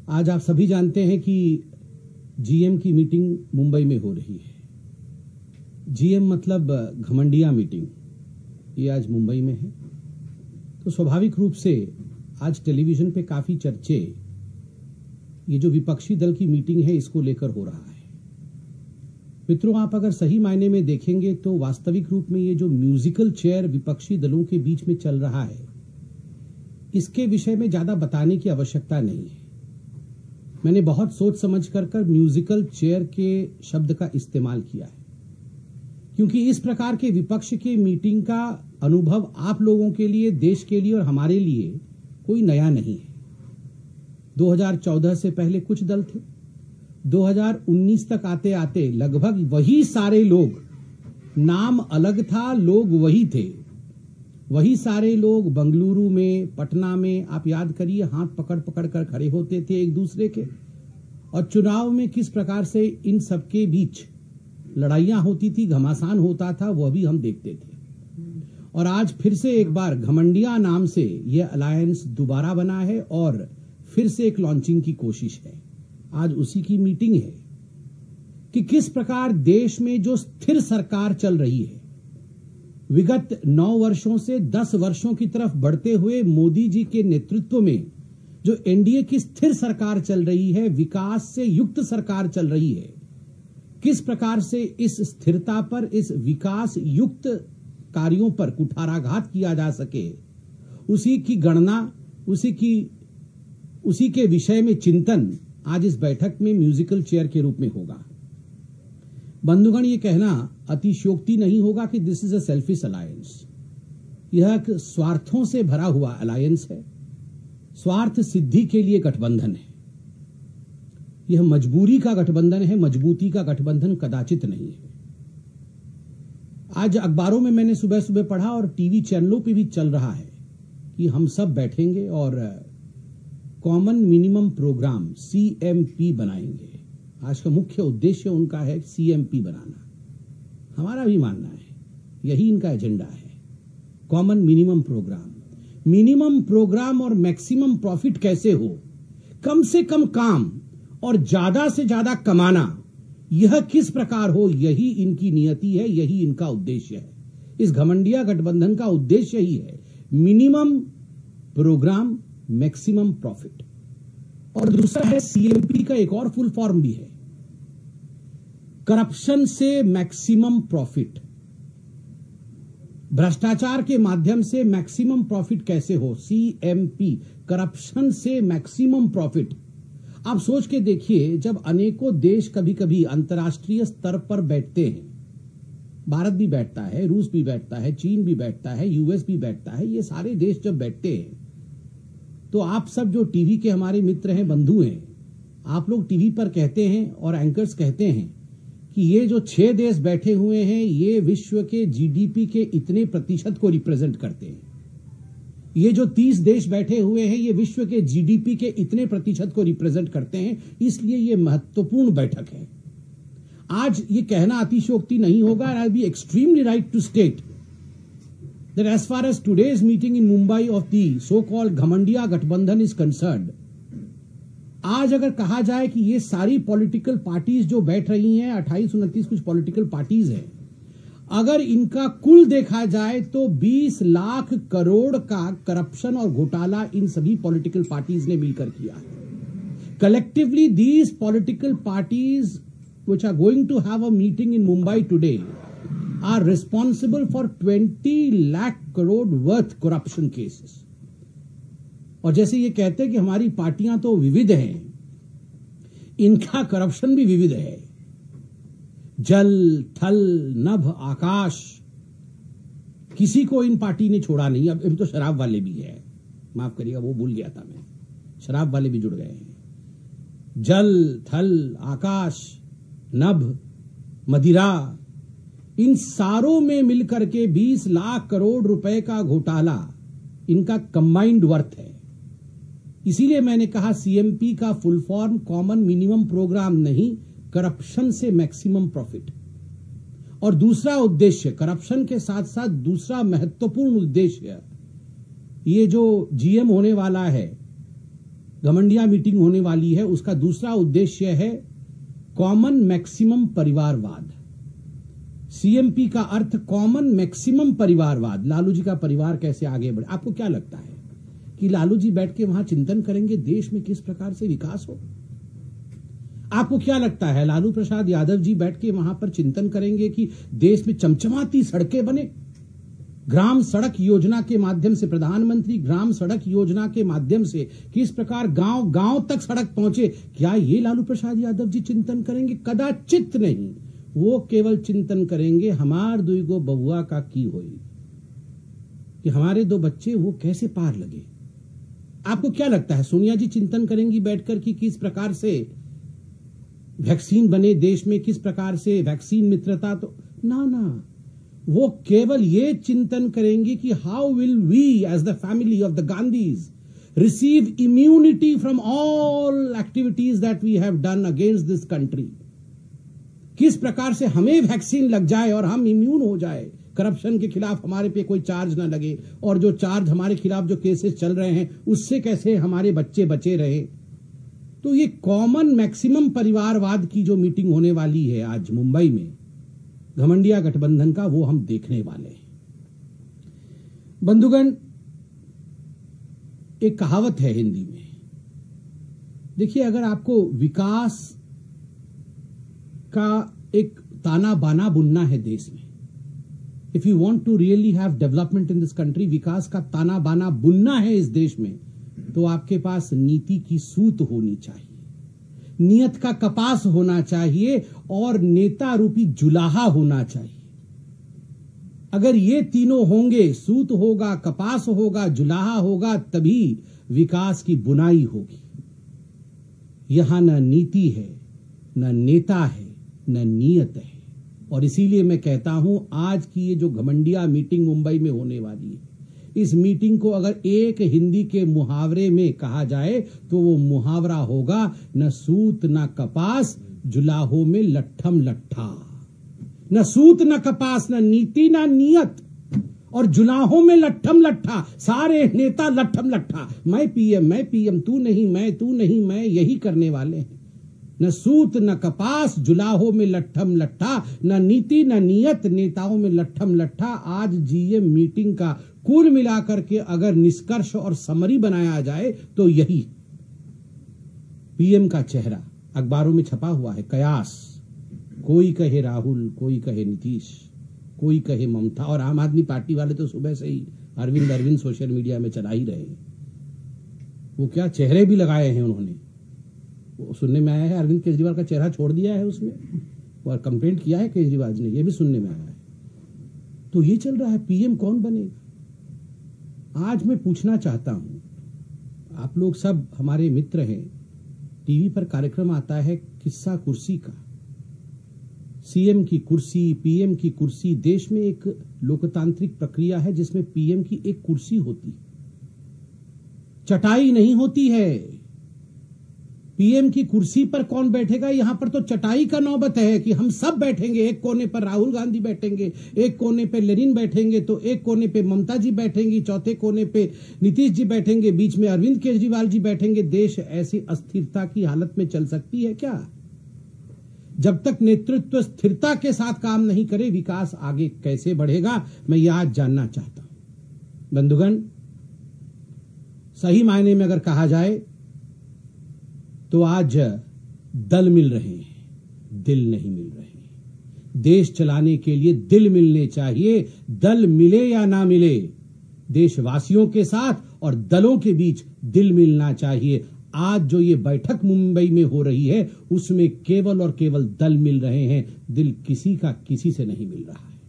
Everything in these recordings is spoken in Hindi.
आज आप सभी जानते हैं कि जीएम की मीटिंग मुंबई में हो रही है। जीएम मतलब घमंडिया मीटिंग, ये आज मुंबई में है। तो स्वाभाविक रूप से आज टेलीविजन पे काफी चर्चे ये जो विपक्षी दल की मीटिंग है इसको लेकर हो रहा है। मित्रों, आप अगर सही मायने में देखेंगे तो वास्तविक रूप में ये जो म्यूजिकल चेयर विपक्षी दलों के बीच में चल रहा है, इसके विषय में ज्यादा बताने की आवश्यकता नहीं है। मैंने बहुत सोच समझ कर म्यूजिकल चेयर के शब्द का इस्तेमाल किया है, क्योंकि इस प्रकार के विपक्ष की मीटिंग का अनुभव आप लोगों के लिए, देश के लिए और हमारे लिए कोई नया नहीं है। 2014 से पहले कुछ दल थे, 2019 तक आते आते लगभग वही सारे लोग, नाम अलग था, लोग वही थे, वही सारे लोग बंगलुरु में, पटना में, आप याद करिए, हाथ पकड़ पकड़ कर खड़े होते थे एक दूसरे के, और चुनाव में किस प्रकार से इन सबके बीच लड़ाइयां होती थी, घमासान होता था, वह भी हम देखते थे। और आज फिर से एक बार घमंडिया नाम से यह अलायंस दोबारा बना है और फिर से एक लॉन्चिंग की कोशिश है। आज उसी की मीटिंग है कि किस प्रकार देश में जो स्थिर सरकार चल रही है, विगत 9 वर्षों से 10 वर्षों की तरफ बढ़ते हुए मोदी जी के नेतृत्व में जो एनडीए की स्थिर सरकार चल रही है, विकास से युक्त सरकार चल रही है, किस प्रकार से इस स्थिरता पर, इस विकास युक्त कार्यों पर कुठाराघात किया जा सके, उसी की गणना, उसी के विषय में चिंतन आज इस बैठक में म्यूजिकल चेयर के रूप में होगा। बंधुगण, ये कहना अतिशयोक्ति नहीं होगा कि this is a selfish alliance. यह एक स्वार्थों से भरा हुआ अलायंस है, स्वार्थ सिद्धि के लिए गठबंधन है। यह मजबूरी का गठबंधन है, मजबूती का गठबंधन कदाचित नहीं है। आज अखबारों में मैंने सुबह सुबह पढ़ा और टीवी चैनलों पे भी चल रहा है कि हम सब बैठेंगे और कॉमन मिनिमम प्रोग्राम CMP बनाएंगे। आज का मुख्य उद्देश्य उनका है CMP बनाना। हमारा भी मानना है यही इनका एजेंडा है, common minimum programme. Minimum programme और मैक्सिमम प्रॉफिट कैसे हो, कम से कम काम और ज्यादा से ज्यादा कमाना, यह किस प्रकार हो, यही इनकी नियति है, यही इनका उद्देश्य है। इस घमंडिया गठबंधन का उद्देश्य ही है मिनिमम प्रोग्राम, मैक्सिमम प्रॉफिट। और दूसरा है CMP का एक और फुल फॉर्म भी है, करप्शन से मैक्सिमम प्रॉफिट। भ्रष्टाचार के माध्यम से मैक्सिमम प्रॉफिट कैसे हो, CMP, करप्शन से मैक्सिमम प्रॉफिट। आप सोच के देखिए, जब अनेकों देश कभी कभी अंतर्राष्ट्रीय स्तर पर बैठते हैं, भारत भी बैठता है, रूस भी बैठता है, चीन भी बैठता है, US भी बैठता है, ये सारे देश जब बैठते हैं तो आप सब जो टीवी के हमारे मित्र हैं, बंधु हैं, आप लोग टीवी पर कहते हैं और एंकर्स कहते हैं कि ये जो 6 देश बैठे हुए हैं, ये विश्व के GDP के इतने प्रतिशत को रिप्रेजेंट करते हैं। ये जो 30 देश बैठे हुए हैं, ये विश्व के GDP के इतने प्रतिशत को रिप्रेजेंट करते हैं, इसलिए ये महत्वपूर्ण बैठक है। आज ये कहना अतिशयोक्ति नहीं होगा, I be extremely right to state that as far as today's meeting in Mumbai of the so-called Ghamandiya Gathbandhan is concerned, आज अगर कहा जाए कि ये सारी पॉलिटिकल पार्टीज जो बैठ रही हैं, 28-29 कुछ पॉलिटिकल पार्टीज हैं, अगर इनका कुल देखा जाए तो 20 लाख करोड़ का करप्शन और घोटाला इन सभी पॉलिटिकल पार्टीज ने मिलकर किया है। Collectively, these political parties which are going to have a meeting in Mumbai today are responsible for 20 lakh crore worth corruption cases। और जैसे ये कहते हैं कि हमारी पार्टियां तो विविध हैं, इनका करप्शन भी विविध है। जल, थल, नभ, आकाश, किसी को इन पार्टी ने छोड़ा नहीं। अब तो शराब वाले भी है, माफ करिएगा, वो भूल गया था मैं, शराब वाले भी जुड़ गए हैं। जल, थल, आकाश, नभ, मदिरा, इन सारों में मिलकर के 20 लाख करोड़ रुपए का घोटाला इनका कंबाइंड वर्थ है। इसीलिए मैंने कहा CMP का full form common minimum programme नहीं, करप्शन से मैक्सिमम प्रॉफिट। और दूसरा उद्देश्य, करप्शन के साथ साथ दूसरा महत्वपूर्ण उद्देश्य, ये जो GM होने वाला है, घमंडिया मीटिंग होने वाली है, उसका दूसरा उद्देश्य है कॉमन मैक्सिमम परिवारवाद। सीएमपी का अर्थ कॉमन मैक्सिमम परिवारवाद। लालू जी का परिवार कैसे आगे बढ़े। आपको क्या लगता है कि लालू जी बैठ के वहां चिंतन करेंगे देश में किस प्रकार से विकास हो? आपको क्या लगता है लालू प्रसाद यादव जी बैठ के वहां पर चिंतन करेंगे कि देश में चमचमाती सड़कें बने? ग्राम सड़क योजना के माध्यम से, प्रधानमंत्री ग्राम सड़क योजना के माध्यम से किस प्रकार गांव गांव तक सड़क पहुंचे, क्या ये लालू प्रसाद यादव जी चिंतन करेंगे? कदाचित नहीं। वो केवल चिंतन करेंगे हमार दुईगो बबुआ का की होई, कि हमारे दो बच्चे वो कैसे पार लगे। आपको क्या लगता है सोनिया जी चिंतन करेंगी बैठकर कि किस प्रकार से वैक्सीन बने देश में, किस प्रकार से वैक्सीन मित्रता? तो ना, वो केवल ये चिंतन करेंगे कि how will we as the family of the Gandhis receive immunity from all activities that we have done against this country. किस प्रकार से हमें वैक्सीन लग जाए और हम इम्यून हो जाए, करप्शन के खिलाफ हमारे पे कोई चार्ज ना लगे, और जो चार्ज हमारे खिलाफ जो केसेस चल रहे हैं उससे कैसे हमारे बच्चे बचे रहे। तो ये कॉमन मैक्सिमम परिवारवाद की जो मीटिंग होने वाली है आज मुंबई में घमंडिया गठबंधन का, वो हम देखने वाले हैं। बंधुगण, एक कहावत है हिंदी में, देखिए अगर आपको विकास का एक ताना बाना बुनना है देश में, if you want to really have development in this country, विकास का ताना बाना बुनना है इस देश में, तो आपके पास नीति की सूत होनी चाहिए, नियत का कपास होना चाहिए और नेता रूपी जुलाहा होना चाहिए। अगर ये तीनों होंगे, सूत होगा, कपास होगा, जुलाहा होगा, तभी विकास की बुनाई होगी। यहां न नीति है, न नेता है, न नियत है। और इसीलिए मैं कहता हूं आज की ये जो घमंडिया मीटिंग मुंबई में होने वाली है, इस मीटिंग को अगर एक हिंदी के मुहावरे में कहा जाए तो वो मुहावरा होगा, न सूत न कपास, जुलाहों में लट्ठम लट्ठा। न सूत न कपास, न नीति न नियत, और जुलाहों में लट्ठम लट्ठा। सारे नेता लट्ठम लट्ठा, मैं पीएम, तू नहीं मैं, यही करने वाले हैं। न सूत न कपास, जुलाहों में लट्ठम लट्ठा, न नीति न नियत, नेताओं में लट्ठम लट्ठा। आज जीएम मीटिंग का कुल मिलाकर के अगर निष्कर्ष और समरी बनाया जाए तो यही पीएम का चेहरा अखबारों में छपा हुआ है, कयास। कोई कहे राहुल, कोई कहे नीतीश, कोई कहे ममता, और आम आदमी पार्टी वाले तो सुबह से ही अरविंद सोशल मीडिया में चला ही रहे हैं। वो क्या चेहरे भी लगाए हैं उन्होंने। वो सुनने में आया है अरविंद केजरीवाल का चेहरा छोड़ दिया है उसमें, और कंप्लेंट किया है केजरीवाल जी ने, ये भी सुनने में आया है। तो ये चल रहा है, पीएम कौन बनेगा। आज मैं पूछना चाहता हूं, आप लोग सब हमारे मित्र हैं, टीवी पर कार्यक्रम आता है किस्सा कुर्सी का, सीएम की कुर्सी, पीएम की कुर्सी। देश में एक लोकतांत्रिक प्रक्रिया है जिसमें पीएम की एक कुर्सी होती, चटाई नहीं होती है। पीएम की कुर्सी पर कौन बैठेगा, यहां पर तो चटाई का नौबत है कि हम सब बैठेंगे। एक कोने पर राहुल गांधी बैठेंगे, एक कोने पे लेनिन बैठेंगे, तो एक कोने पे ममता जी बैठेंगी, चौथे कोने पे नीतीश जी बैठेंगे, बीच में अरविंद केजरीवाल जी बैठेंगे। देश ऐसी अस्थिरता की हालत में चल सकती है क्या? जब तक नेतृत्व स्थिरता के साथ काम नहीं करे, विकास आगे कैसे बढ़ेगा, मैं यह आज जानना चाहता हूं। बंधुगण, सही मायने में अगर कहा जाए तो आज दल मिल रहे हैं, दिल नहीं मिल रहे। देश चलाने के लिए दिल मिलने चाहिए। दल मिले या ना मिले, देशवासियों के साथ और दलों के बीच दिल मिलना चाहिए। आज जो ये बैठक मुंबई में हो रही है उसमें केवल और केवल दल मिल रहे हैं, दिल किसी का किसी से नहीं मिल रहा है।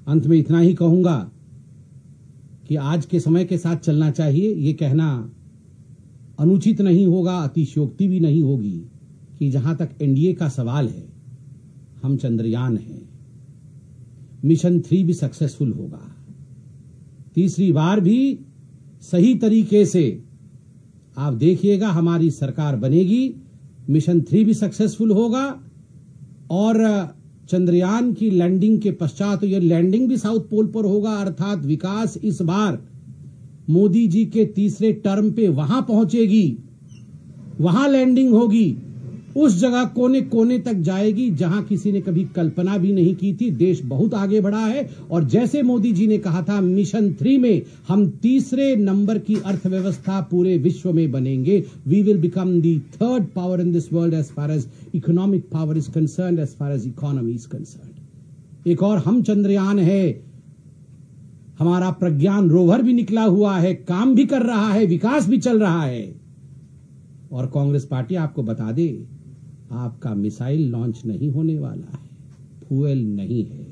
अंत में इतना ही कहूंगा कि आज के समय के साथ चलना चाहिए। ये कहना अनुचित नहीं होगा, अतिशयोक्ति भी नहीं होगी कि जहां तक एनडीए का सवाल है, हम चंद्रयान हैं, मिशन 3 भी सक्सेसफुल होगा, तीसरी बार भी सही तरीके से आप देखिएगा हमारी सरकार बनेगी, मिशन 3 भी सक्सेसफुल होगा, और चंद्रयान की लैंडिंग के पश्चात, ये लैंडिंग भी साउथ पोल पर होगा। अर्थात विकास इस बार मोदी जी के तीसरे टर्म पे वहां पहुंचेगी, वहां लैंडिंग होगी, उस जगह कोने कोने तक जाएगी जहां किसी ने कभी कल्पना भी नहीं की थी। देश बहुत आगे बढ़ा है और जैसे मोदी जी ने कहा था मिशन 3 में हम तीसरे नंबर की अर्थव्यवस्था पूरे विश्व में बनेंगे। We will become the third power in this world as far as economic power is concerned, as far as economy is concerned. एक और हम चंद्रयान है, हमारा प्रज्ञान रोवर भी निकला हुआ है, काम भी कर रहा है, विकास भी चल रहा है। और कांग्रेस पार्टी आपको बता दे, आपका मिसाइल लॉन्च नहीं होने वाला है, फ्यूएल नहीं है,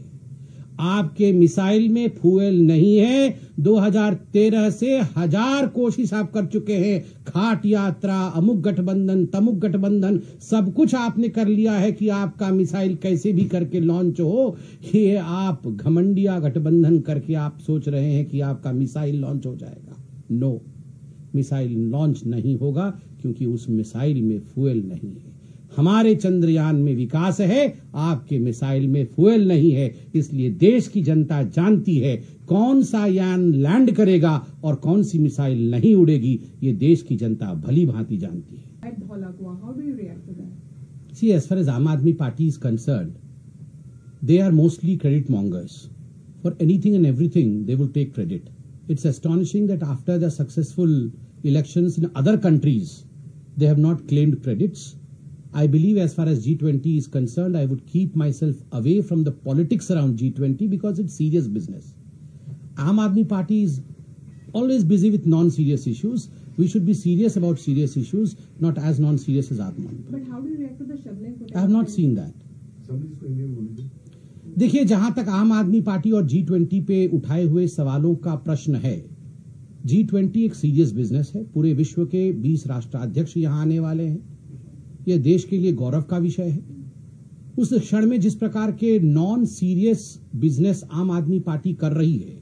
आपके मिसाइल में फ्यूएल नहीं है। 2013 से 1000 कोशिश आप कर चुके हैं, खाट यात्रा, अमुक गठबंधन, तमुक गठबंधन, सब कुछ आपने कर लिया है कि आपका मिसाइल कैसे भी करके लॉन्च हो। ये आप घमंडिया गठबंधन करके आप सोच रहे हैं कि आपका मिसाइल लॉन्च हो जाएगा। नो, मिसाइल लॉन्च नहीं होगा क्योंकि उस मिसाइल में फ्यूएल नहीं है। हमारे चंद्रयान में विकास है, आपके मिसाइल में फ्यूएल नहीं है। इसलिए देश की जनता जानती है कौन सा यान लैंड करेगा और कौन सी मिसाइल नहीं उड़ेगी। ये देश की जनता भली भांति जानती है। See, as far as Aam Aadmi Party is concerned, they are mostly credit mongers. For anything and everything, they will take credit. It's astonishing that after the successful elections in other countries, they have not claimed credits. I believe as far as G20 is concerned, I would keep myself away from the politics around G20 because it's serious business. Aam Aadmi Party is always busy with non-serious issues. We should be serious about serious issues, not as non-serious as Aam Aadmi Party. But how do you react to the shoveling? I have not seen that. देखिए, जहां तक आम आदमी पार्टी और G20 पे उठाए हुए सवालों का प्रश्न है, G20 एक सीरियस बिजनेस है। पूरे विश्व के 20 राष्ट्राध्यक्ष यहां आने वाले हैं। यह देश के लिए गौरव का विषय है। उस क्षण में जिस प्रकार के नॉन सीरियस बिजनेस आम आदमी पार्टी कर रही है,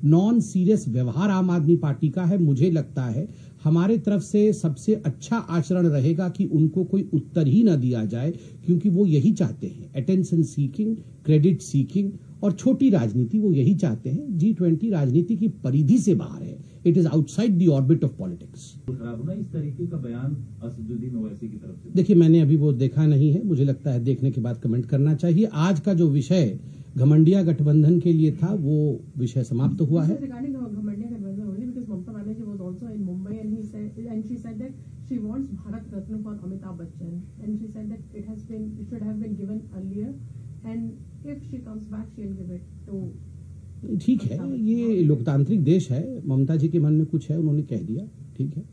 नॉन सीरियस व्यवहार आम आदमी पार्टी का है, मुझे लगता है हमारे तरफ से सबसे अच्छा आचरण रहेगा कि उनको कोई उत्तर ही न दिया जाए, क्योंकि वो यही चाहते हैं, अटेंशन सीकिंग, क्रेडिट सीकिंग और छोटी राजनीति वो यही चाहते हैं। G20 राजनीति की परिधि से बाहर है, it is outside the orbit of politics. इस तरीके का बयान असदुद्दीन ओवैसी की तरफ से, देखिए, मैंने अभी वो देखा नहीं है, मुझे लगता है देखने के बाद कमेंट करना चाहिए। आज का जो विषय घमंडिया गठबंधन के लिए था, वो विषय समाप्त हुआ है। She wants Bharat Ratna for Amitabh Bachchan, and she said that it should have been given earlier, and if she comes back, she'll give it to. ठीक है, ये लोकतांत्रिक देश है, ममता जी के मन में कुछ है, उन्होंने कह दिया, ठीक है।